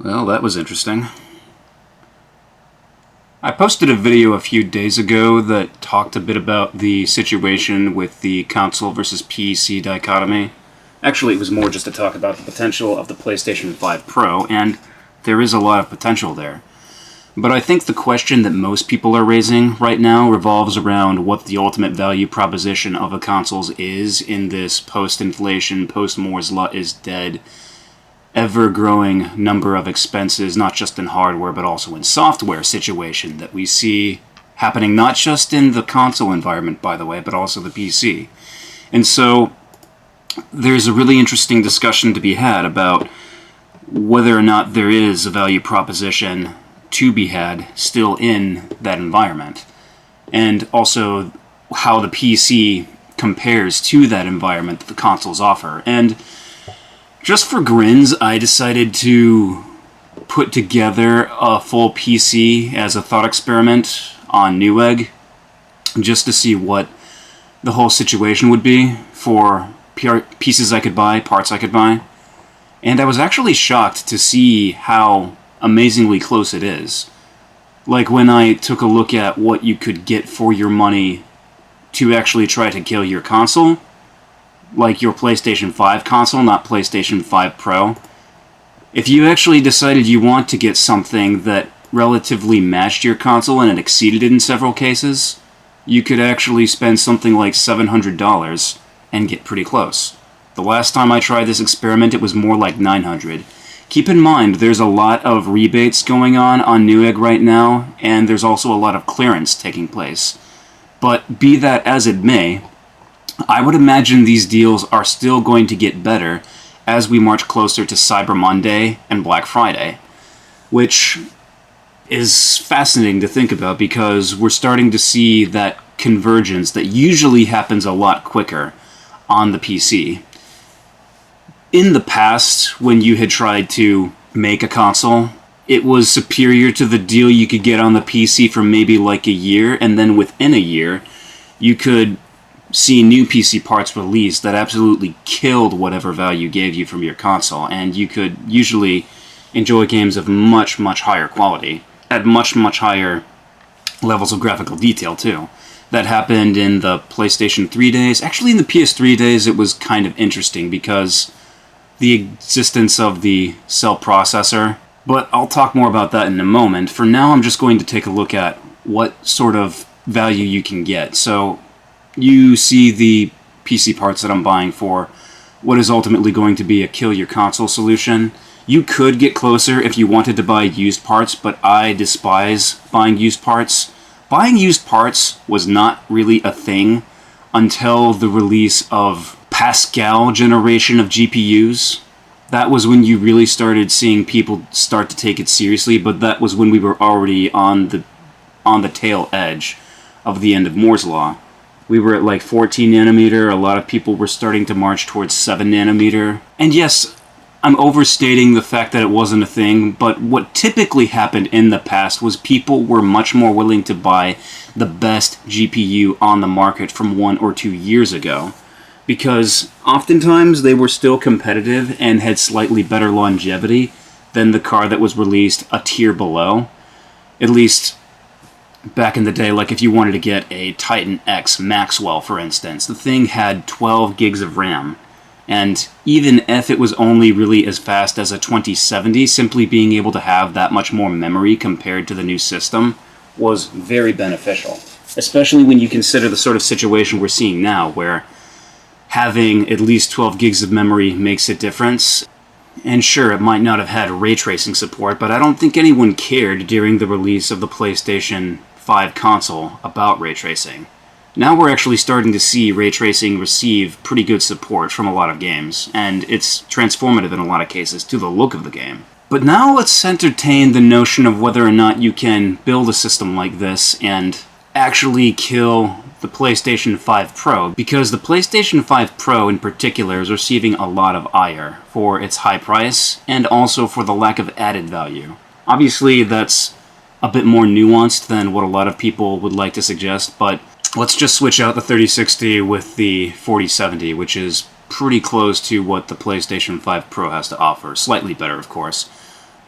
Well, that was interesting. I posted a video a few days ago that talked a bit about the situation with the console versus PC dichotomy. Actually, it was more just to talk about the potential of the PlayStation 5 Pro, and there is a lot of potential there. But I think the question that most people are raising right now revolves around what the ultimate value proposition of a consoles is in this post-inflation, post-Moore's Law is dead, ever-growing number of expenses, not just in hardware but also in software situation that we see happening not just in the console environment, by the way, but also the PC. And so there's a really interesting discussion to be had about whether or not there is a value proposition to be had still in that environment, and also how the PC compares to that environment that the consoles offer. And just for grins, I decided to put together a full PC as a thought experiment on Newegg, just to see what the whole situation would be for pieces I could buy, parts I could buy. And I was actually shocked to see how amazingly close it is. Like when I took a look at what you could get for your money to actually try to kill your console, like your PlayStation 5 console, not PlayStation 5 Pro. If you actually decided you want to get something that relatively matched your console and it exceeded it in several cases, you could actually spend something like $700 and get pretty close. The last time I tried this experiment, it was more like $900. Keep in mind, there's a lot of rebates going on Newegg right now, and there's also a lot of clearance taking place. But be that as it may, I would imagine these deals are still going to get better as we march closer to Cyber Monday and Black Friday, which is fascinating to think about because we're starting to see that convergence that usually happens a lot quicker on the PC. In the past, when you had tried to make a console, it was superior to the deal you could get on the PC for maybe like a year, and then within a year, you could see new PC parts released that absolutely killed whatever value gave you from your console, and you could usually enjoy games of much, much higher quality, at much, much higher levels of graphical detail, too. That happened in the PlayStation 3 days. Actually, in the PS3 days, it was kind of interesting because the existence of the cell processor, but I'll talk more about that in a moment. For now, I'm just going to take a look at what sort of value you can get. So you see the PC parts that I'm buying for what is ultimately going to be a kill your console solution. You could get closer if you wanted to buy used parts, but I despise buying used parts. Buying used parts was not really a thing until the release of Pascal generation of GPUs. That was when you really started seeing people start to take it seriously, but that was when we were already on the tail edge of the end of Moore's Law. We were at like 14 nanometer, a lot of people were starting to march towards 7 nanometer. And yes, I'm overstating the fact that it wasn't a thing, but what typically happened in the past was people were much more willing to buy the best GPU on the market from 1 or 2 years ago, because oftentimes they were still competitive and had slightly better longevity than the card that was released a tier below. At least back in the day, like if you wanted to get a Titan X Maxwell, for instance, the thing had 12 gigs of RAM. And even if it was only really as fast as a 2070, simply being able to have that much more memory compared to the new system was very beneficial. Especially when you consider the sort of situation we're seeing now, where having at least 12 gigs of memory makes a difference. And sure, it might not have had ray tracing support, but I don't think anyone cared during the release of the PlayStation 5 console about ray tracing. Now we're actually starting to see ray tracing receive pretty good support from a lot of games, and it's transformative in a lot of cases to the look of the game. But now let's entertain the notion of whether or not you can build a system like this and actually kill the PlayStation 5 Pro, because the PlayStation 5 Pro in particular is receiving a lot of ire for its high price and also for the lack of added value. Obviously, that's a bit more nuanced than what a lot of people would like to suggest, but let's just switch out the 3060 with the 4070, which is pretty close to what the PlayStation 5 Pro has to offer. Slightly better, of course.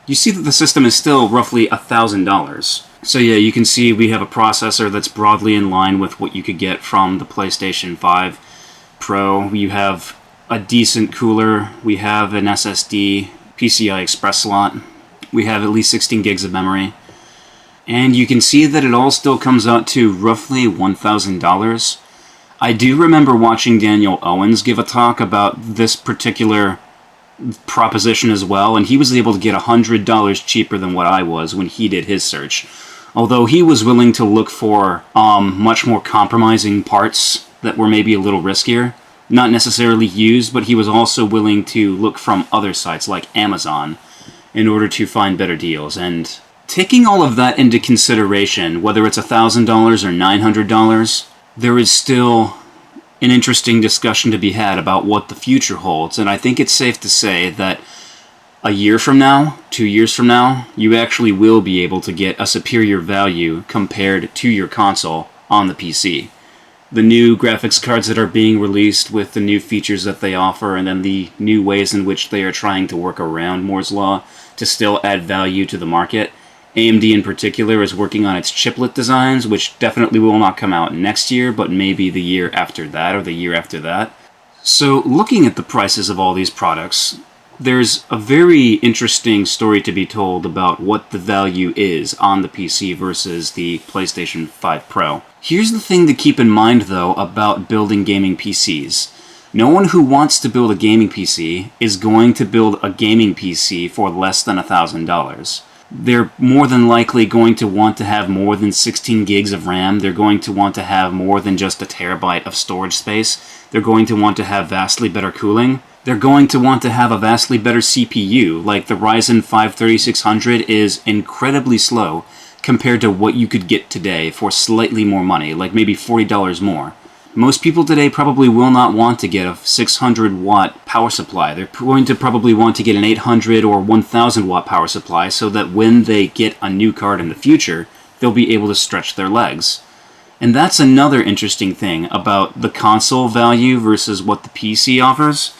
you see that the system is still roughly $1,000. So yeah, you can see we have a processor that's broadly in line with what you could get from the PlayStation 5 Pro. You have a decent cooler, we have an SSD, PCI Express slot, we have at least 16 gigs of memory, and you can see that it all still comes out to roughly $1,000. I do remember watching Daniel Owens give a talk about this particular proposition as well, and he was able to get $100 cheaper than what I was when he did his search. Although he was willing to look for much more compromising parts that were maybe a little riskier. Not necessarily used, but he was also willing to look from other sites like Amazon in order to find better deals. And taking all of that into consideration, whether it's $1,000 or $900, there is still an interesting discussion to be had about what the future holds. And I think it's safe to say that a year from now, 2 years from now, you actually will be able to get a superior value compared to your console on the PC. The new graphics cards that are being released with the new features that they offer, and then the new ways in which they are trying to work around Moore's Law to still add value to the market. AMD in particular is working on its chiplet designs, which definitely will not come out next year, but maybe the year after that or the year after that. So looking at the prices of all these products, there's a very interesting story to be told about what the value is on the PC versus the PlayStation 5 Pro. Here's the thing to keep in mind, though, about building gaming PCs. No one who wants to build a gaming PC is going to build a gaming PC for less than $1,000. They're more than likely going to want to have more than 16 gigs of RAM. They're going to want to have more than just a terabyte of storage space. They're going to want to have vastly better cooling. They're going to want to have a vastly better CPU, like the Ryzen 5 3600 is incredibly slow compared to what you could get today for slightly more money, like maybe $40 more. Most people today probably will not want to get a 600 watt power supply. They're going to probably want to get an 800 or 1000 watt power supply so that when they get a new card in the future, they'll be able to stretch their legs. And that's another interesting thing about the console value versus what the PC offers.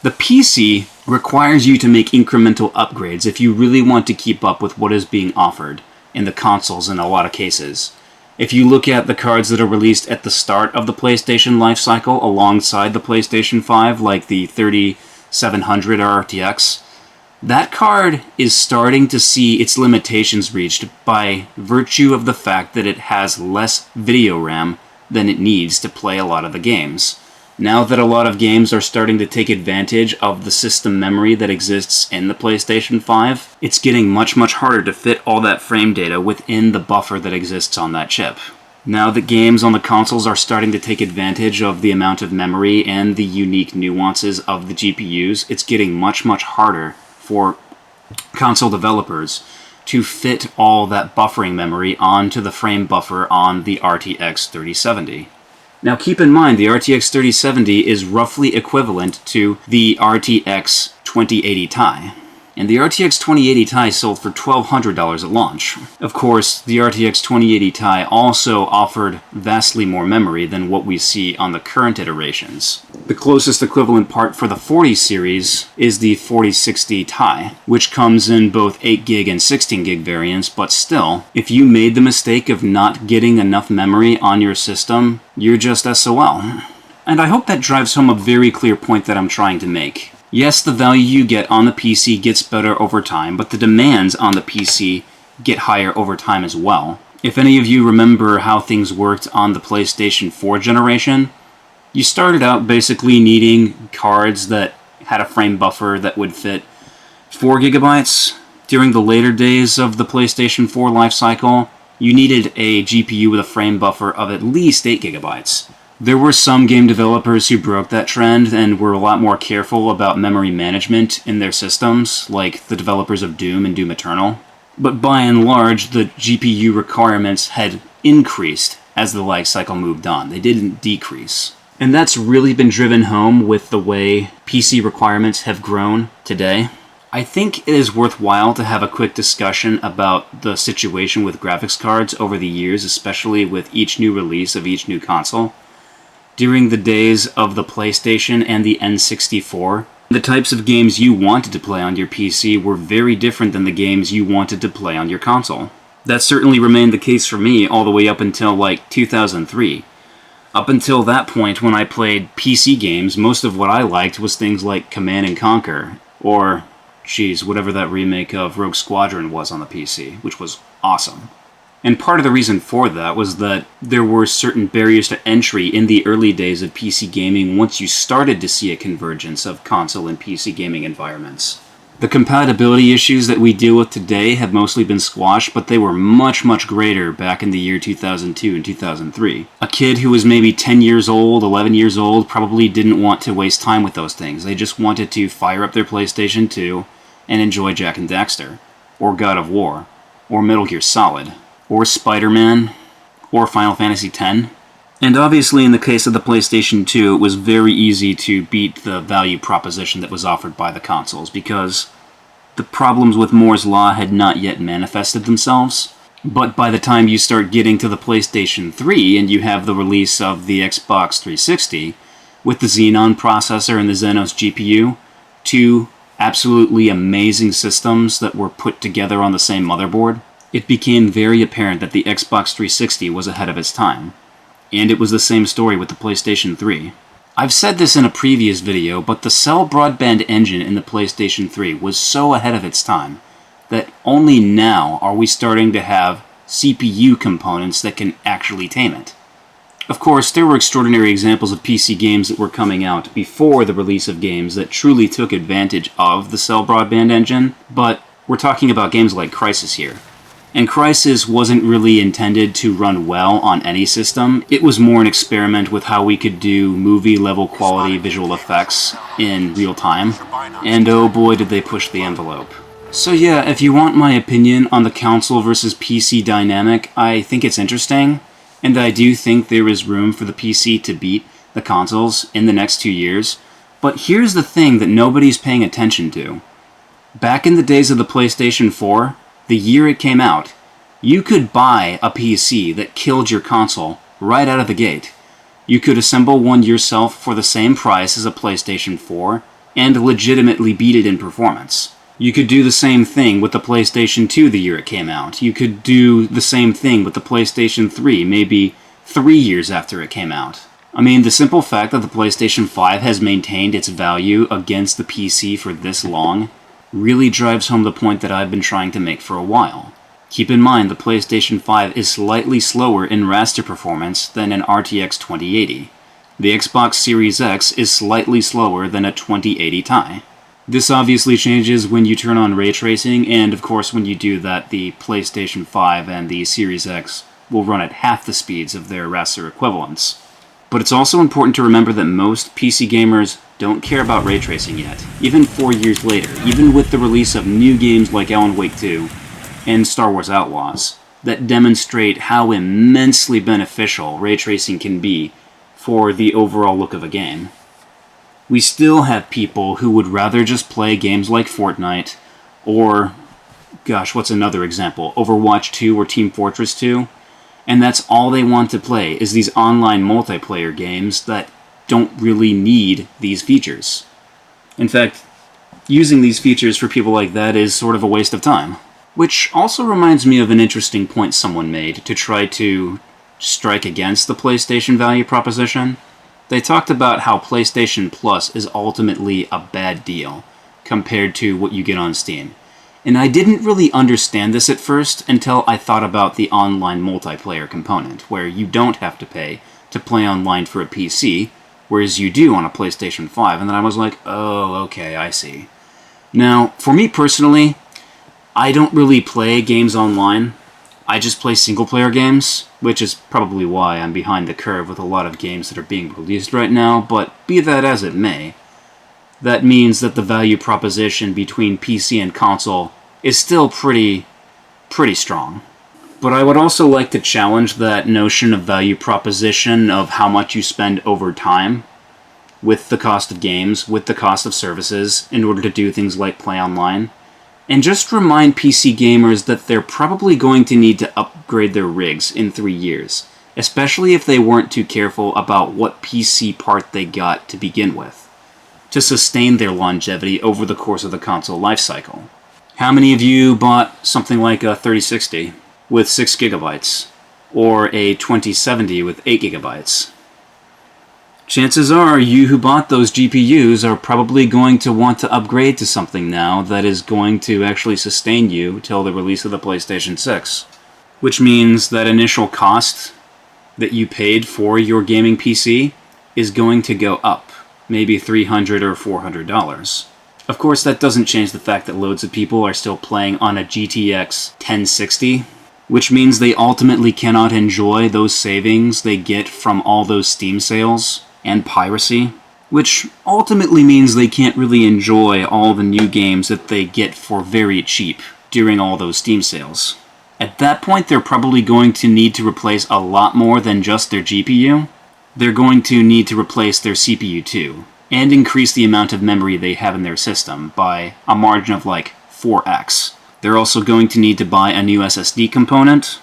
The PC requires you to make incremental upgrades if you really want to keep up with what is being offered in the consoles in a lot of cases. If you look at the cards that are released at the start of the PlayStation lifecycle alongside the PlayStation 5, like the 3700 RTX, that card is starting to see its limitations reached by virtue of the fact that it has less video RAM than it needs to play a lot of the games. Now that a lot of games are starting to take advantage of the system memory that exists in the PlayStation 5, it's getting much harder to fit all that frame data within the buffer that exists on that chip. Now that games on the consoles are starting to take advantage of the amount of memory and the unique nuances of the GPUs, it's getting much harder for console developers to fit all that buffering memory onto the frame buffer on the RTX 3070. Now keep in mind, the RTX 3070 is roughly equivalent to the RTX 2080 Ti. And the RTX 2080 Ti sold for $1,200 at launch. Of course, the RTX 2080 Ti also offered vastly more memory than what we see on the current iterations. The closest equivalent part for the 40 series is the 4060 Ti, which comes in both 8GB and 16GB variants, but still, if you made the mistake of not getting enough memory on your system, you're just SOL. And I hope that drives home a very clear point that I'm trying to make. Yes, the value you get on the PC gets better over time, but the demands on the PC get higher over time as well. If any of you remember how things worked on the PlayStation 4 generation, you started out basically needing cards that had a frame buffer that would fit 4GB. During the later days of the PlayStation 4 lifecycle, you needed a GPU with a frame buffer of at least 8GB. There were some game developers who broke that trend and were a lot more careful about memory management in their systems, like the developers of Doom and Doom Eternal. But by and large, the GPU requirements had increased as the life cycle moved on. They didn't decrease. And that's really been driven home with the way PC requirements have grown today. I think it is worthwhile to have a quick discussion about the situation with graphics cards over the years, especially with each new release of each new console. During the days of the PlayStation and the N64, The types of games you wanted to play on your PC were very different than the games you wanted to play on your console. That certainly remained the case for me all the way up until like 2003. Up until that point, when I played PC games, most of what I liked was things like Command & Conquer, or, geez, whatever that remake of Rogue Squadron was on the PC, which was awesome. And part of the reason for that was that there were certain barriers to entry in the early days of PC gaming once you started to see a convergence of console and PC gaming environments. The compatibility issues that we deal with today have mostly been squashed, but they were much, much greater back in the year 2002 and 2003. A kid who was maybe 10 years old, 11 years old, probably didn't want to waste time with those things. They just wanted to fire up their PlayStation 2 and enjoy Jak and Daxter, or God of War, or Metal Gear Solid, or Spider-Man, or Final Fantasy X. And obviously in the case of the PlayStation 2, it was very easy to beat the value proposition that was offered by the consoles, because the problems with Moore's Law had not yet manifested themselves. But by the time you start getting to the PlayStation 3 and you have the release of the Xbox 360, with the Xenon processor and the Xenos GPU, two absolutely amazing systems that were put together on the same motherboard, it became very apparent that the Xbox 360 was ahead of its time. And it was the same story with the PlayStation 3. I've said this in a previous video, but the cell broadband engine in the PlayStation 3 was so ahead of its time that only now are we starting to have CPU components that can actually tame it. Of course, there were extraordinary examples of PC games that were coming out before the release of games that truly took advantage of the cell broadband engine, but we're talking about games like Crysis here. And Crysis wasn't really intended to run well on any system. It was more an experiment with how we could do movie-level quality visual effects in real time. And oh boy did they push the envelope. So yeah, if you want my opinion on the console versus PC dynamic, I think it's interesting. And I do think there is room for the PC to beat the consoles in the next 2 years. But here's the thing that nobody's paying attention to. Back in the days of the PlayStation 4, the year it came out, you could buy a PC that killed your console right out of the gate. You could assemble one yourself for the same price as a PlayStation 4 and legitimately beat it in performance. You could do the same thing with the PlayStation 2 the year it came out. You could do the same thing with the PlayStation 3 maybe 3 years after it came out. I mean, the simple fact that the PlayStation 5 has maintained its value against the PC for this long really drives home the point that I've been trying to make for a while. Keep in mind, the PlayStation 5 is slightly slower in raster performance than an RTX 2080. The Xbox Series X is slightly slower than a 2080 Ti. This obviously changes when you turn on ray tracing, and of course when you do that, the PlayStation 5 and the Series X will run at half the speeds of their raster equivalents. But it's also important to remember that most PC gamers don't care about ray tracing yet, even 4 years later, even with the release of new games like Alan Wake 2 and Star Wars Outlaws, that demonstrate how immensely beneficial ray tracing can be for the overall look of a game. We still have people who would rather just play games like Fortnite, or, gosh, what's another example, Overwatch 2 or Team Fortress 2, and that's all they want to play is these online multiplayer games that don't really need these features. In fact, using these features for people like that is sort of a waste of time. Which also reminds me of an interesting point someone made to try to strike against the PlayStation value proposition. They talked about how PlayStation Plus is ultimately a bad deal compared to what you get on Steam. And I didn't really understand this at first until I thought about the online multiplayer component, where you don't have to pay to play online for a PC, whereas you do on a PlayStation 5, and then I was like, oh, okay, I see. Now, for me personally, I don't really play games online. I just play single-player games, which is probably why I'm behind the curve with a lot of games that are being released right now, but be that as it may, that means that the value proposition between PC and console is still pretty strong. But I would also like to challenge that notion of value proposition of how much you spend over time with the cost of games, with the cost of services, in order to do things like play online. And just remind PC gamers that they're probably going to need to upgrade their rigs in 3 years, especially if they weren't too careful about what PC part they got to begin with. to sustain their longevity over the course of the console lifecycle. How many of you bought something like a 3060 with 6 gigabytes, or a 2070 with 8 gigabytes? Chances are you who bought those GPUs are probably going to want to upgrade to something now that is going to actually sustain you till the release of the PlayStation 6. Which means that initial cost that you paid for your gaming PC is going to go up, maybe $300 or $400. Of course, that doesn't change the fact that loads of people are still playing on a GTX 1060, which means they ultimately cannot enjoy those savings they get from all those Steam sales and piracy, which ultimately means they can't really enjoy all the new games that they get for very cheap during all those Steam sales. At that point, they're probably going to need to replace a lot more than just their GPU. They're going to need to replace their CPU too, and increase the amount of memory they have in their system by a margin of like 4x. They're also going to need to buy a new SSD component.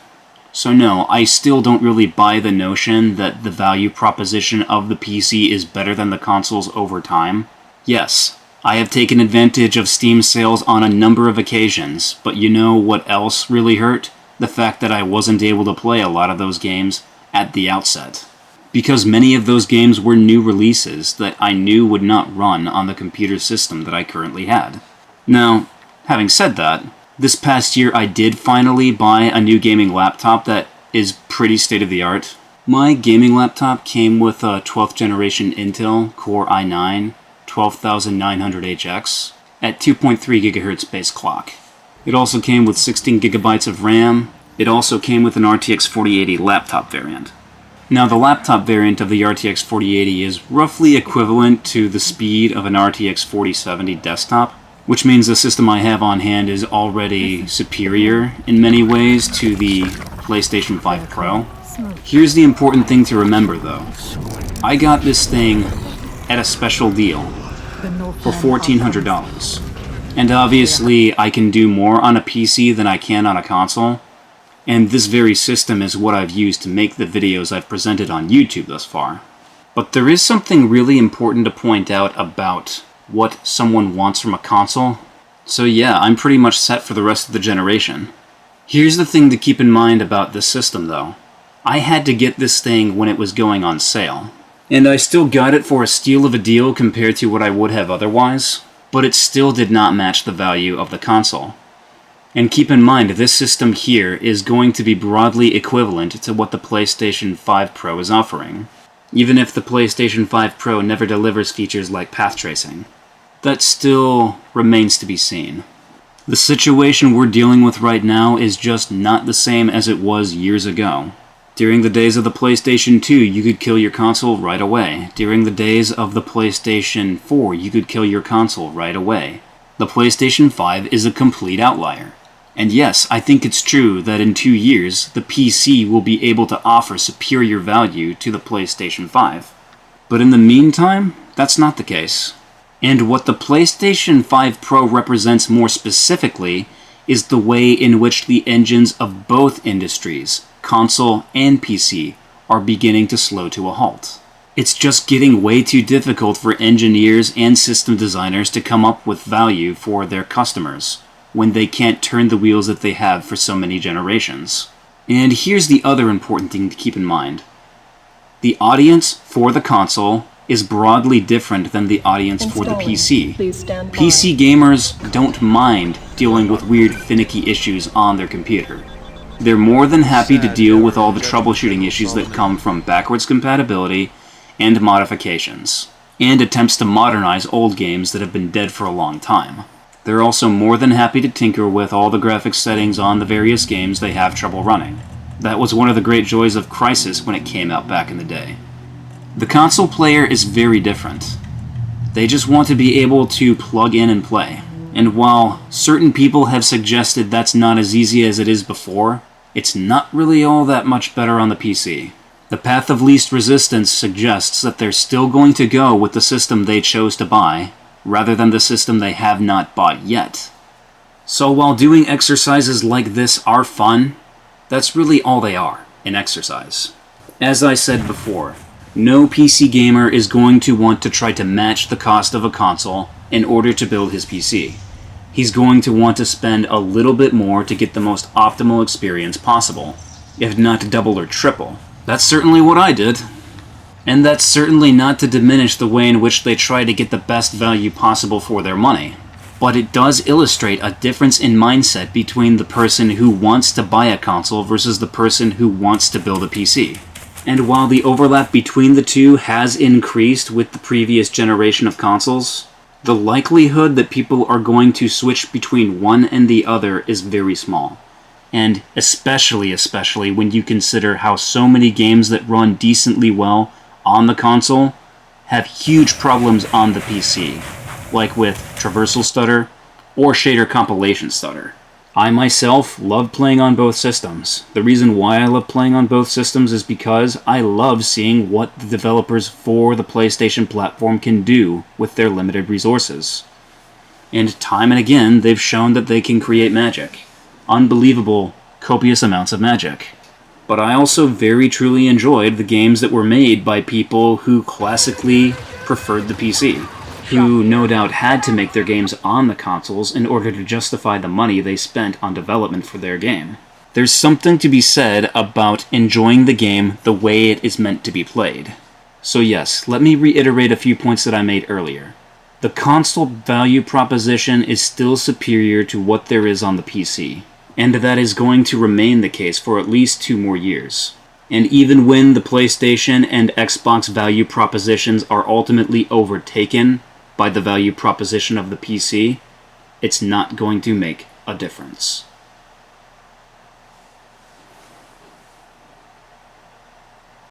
So no, I still don't really buy the notion that the value proposition of the PC is better than the consoles over time. Yes, I have taken advantage of Steam sales on a number of occasions, but you know what else really hurt? The fact that I wasn't able to play a lot of those games at the outset. Because many of those games were new releases that I knew would not run on the computer system that I currently had. Now, having said that, this past year I did finally buy a new gaming laptop that is pretty state-of-the-art. My gaming laptop came with a 12th generation Intel Core i9 12900HX at 2.3 GHz base clock. It also came with 16 GB of RAM. It also came with an RTX 4080 laptop variant. Now, the laptop variant of the RTX 4080 is roughly equivalent to the speed of an RTX 4070 desktop, which means the system I have on hand is already superior in many ways to the PlayStation 5 Pro. Here's the important thing to remember though. I got this thing at a special deal for $1,400. And obviously I can do more on a PC than I can on a console, and this very system is what I've used to make the videos I've presented on YouTube thus far. But there is something really important to point out about what someone wants from a console. So yeah, I'm pretty much set for the rest of the generation. Here's the thing to keep in mind about this system though. I had to get this thing when it was going on sale. And I still got it for a steal of a deal compared to what I would have otherwise, but it still did not match the value of the console. And keep in mind, this system here is going to be broadly equivalent to what the PlayStation 5 Pro is offering, even if the PlayStation 5 Pro never delivers features like path tracing. That still remains to be seen. The situation we're dealing with right now is just not the same as it was years ago. During the days of the PlayStation 2, you could kill your console right away. During the days of the PlayStation 4, you could kill your console right away. The PlayStation 5 is a complete outlier. And yes, I think it's true that in 2 years, the PC will be able to offer superior value to the PlayStation 5. But in the meantime, that's not the case. And what the PlayStation 5 Pro represents more specifically is the way in which the engines of both industries, console and PC, are beginning to slow to a halt. It's just getting way too difficult for engineers and system designers to come up with value for their customers when they can't turn the wheels that they have for so many generations. And here's the other important thing to keep in mind. The audience for the console is broadly different than the audience for the PC. PC gamers don't mind dealing with weird, finicky issues on their computer. They're more than happy to deal with all the troubleshooting issues that come from backwards compatibility and modifications, and attempts to modernize old games that have been dead for a long time. They're also more than happy to tinker with all the graphics settings on the various games they have trouble running. That was one of the great joys of Crysis when it came out back in the day. The console player is very different. They just want to be able to plug in and play. And while certain people have suggested that's not as easy as it is before, it's not really all that much better on the PC. The path of least resistance suggests that they're still going to go with the system they chose to buy, rather than the system they have not bought yet. So while doing exercises like this are fun, that's really all they are, an exercise. As I said before, No PC gamer is going to want to try to match the cost of a console in order to build his PC. He's going to want to spend a little bit more to get the most optimal experience possible, if not double or triple. That's certainly what I did. And that's certainly not to diminish the way in which they try to get the best value possible for their money. But it does illustrate a difference in mindset between the person who wants to buy a console versus the person who wants to build a PC. And while the overlap between the two has increased with the previous generation of consoles, the likelihood that people are going to switch between one and the other is very small. And especially when you consider how so many games that run decently well on the console have huge problems on the PC, like with traversal stutter or shader compilation stutter. I myself love playing on both systems. The reason why I love playing on both systems is because I love seeing what the developers for the PlayStation platform can do with their limited resources. And time and again, they've shown that they can create magic. Unbelievable, copious amounts of magic. But I also very truly enjoyed the games that were made by people who classically preferred the PC, who no doubt had to make their games on the consoles in order to justify the money they spent on development for their game. There's something to be said about enjoying the game the way it is meant to be played. So yes, let me reiterate a few points that I made earlier. The console value proposition is still superior to what there is on the PC, and that is going to remain the case for at least 2 more years. And even when the PlayStation and Xbox value propositions are ultimately overtaken by the value proposition of the PC, it's not going to make a difference.